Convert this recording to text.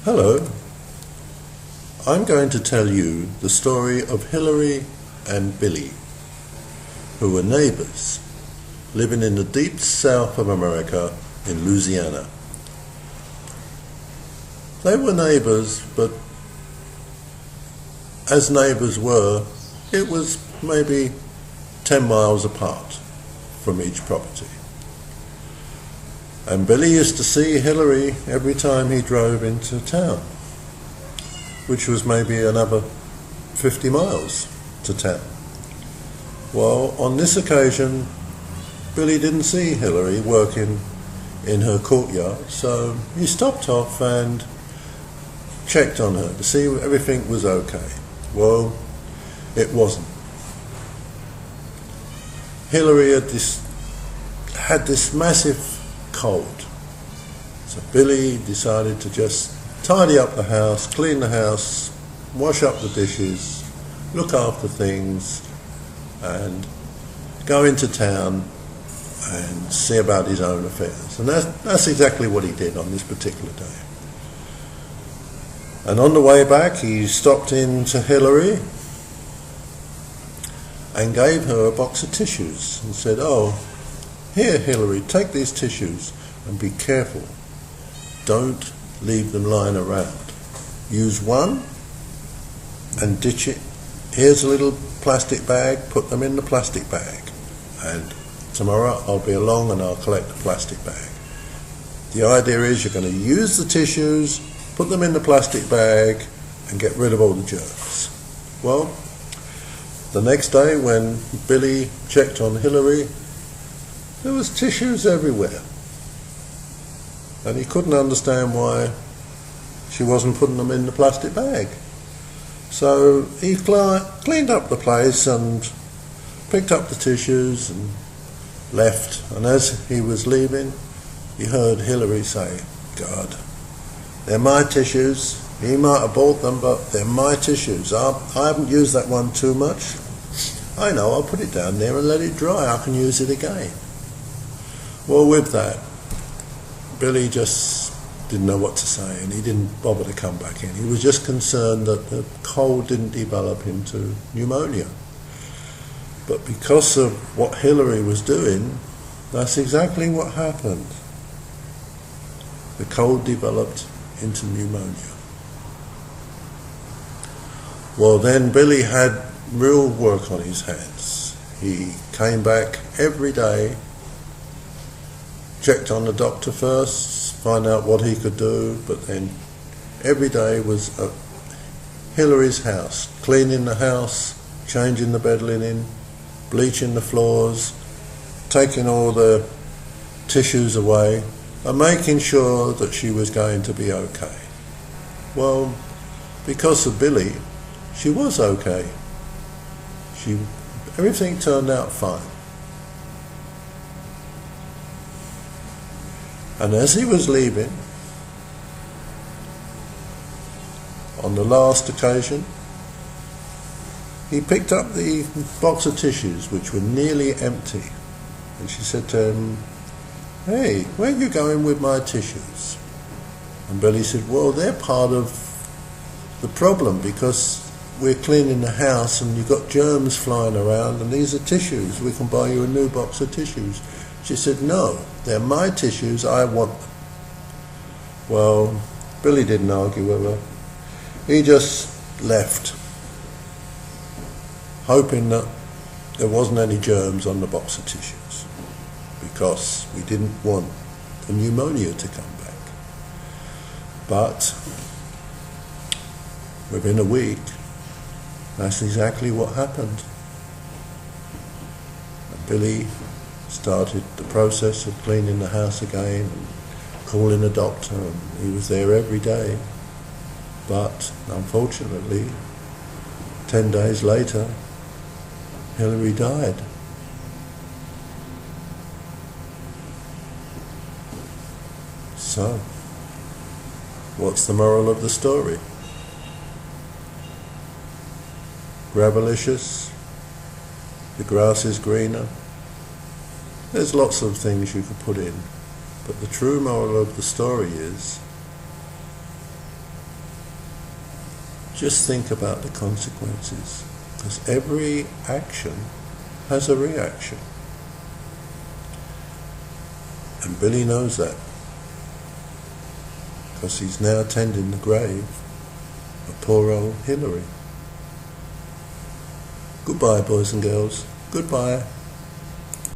Hello, I'm going to tell you the story of Hillary and Billy, who were neighbors living in the deep south of America in Louisiana. They were neighbors, but as neighbors were, it was maybe 10 miles apart from each property. And Billy used to see Hillary every time he drove into town, which was maybe another 50 miles to town. Well, on this occasion, Billy didn't see Hillary working in her courtyard, so he stopped off and checked on her to see if everything was okay. Well, it wasn't. Hillary had this massive cold. So Billy decided to just tidy up the house, clean the house, wash up the dishes, look after things, and go into town and see about his own affairs. And that's exactly what he did on this particular day. And on the way back, he stopped in to Hillary and gave her a box of tissues and said, "Oh, here, Hillary, take these tissues and be careful. Don't leave them lying around. Use one and ditch it. Here's a little plastic bag, put them in the plastic bag. And tomorrow I'll be along and I'll collect the plastic bag." The idea is you're going to use the tissues, put them in the plastic bag and get rid of all the germs. Well, the next day when Billy checked on Hillary, there was tissues everywhere, and he couldn't understand why she wasn't putting them in the plastic bag. So he cleaned up the place and picked up the tissues and left. And as he was leaving, he heard Hillary say, "God, they're my tissues. He might have bought them, but they're my tissues. I haven't used that one too much. I know, I'll put it down there and let it dry. I can use it again." Well, with that, Billy just didn't know what to say, and he didn't bother to come back in. He was just concerned that the cold didn't develop into pneumonia. But because of what Hillary was doing, that's exactly what happened. The cold developed into pneumonia. Well, then Billy had real work on his hands. He came back every day, checked on the doctor first, find out what he could do, but then every day was at Hillary's house, cleaning the house, changing the bed linen, bleaching the floors, taking all the tissues away, and making sure that she was going to be okay. Well, because of Billy, she was okay. Everything turned out fine. And as he was leaving, on the last occasion, he picked up the box of tissues, which were nearly empty. And she said to him, "Hey, where are you going with my tissues?" And Billy said, "Well, they're part of the problem because we're cleaning the house and you've got germs flying around and these are tissues. We can buy you a new box of tissues." She said, "No, they're my tissues, I want them." Well, Billy didn't argue with her. He just left, hoping that there wasn't any germs on the box of tissues, because we didn't want the pneumonia to come back. But within a week, that's exactly what happened. And Billy started the process of cleaning the house again and calling a doctor, and he was there every day. But unfortunately, 10 days later, Hillary died. So, what's the moral of the story? Gravelicious, the grass is greener. There's lots of things you could put in, but the true moral of the story is just think about the consequences, because every action has a reaction. And Billy knows that, because he's now tending the grave of poor old Hillary. Goodbye, boys and girls. Goodbye.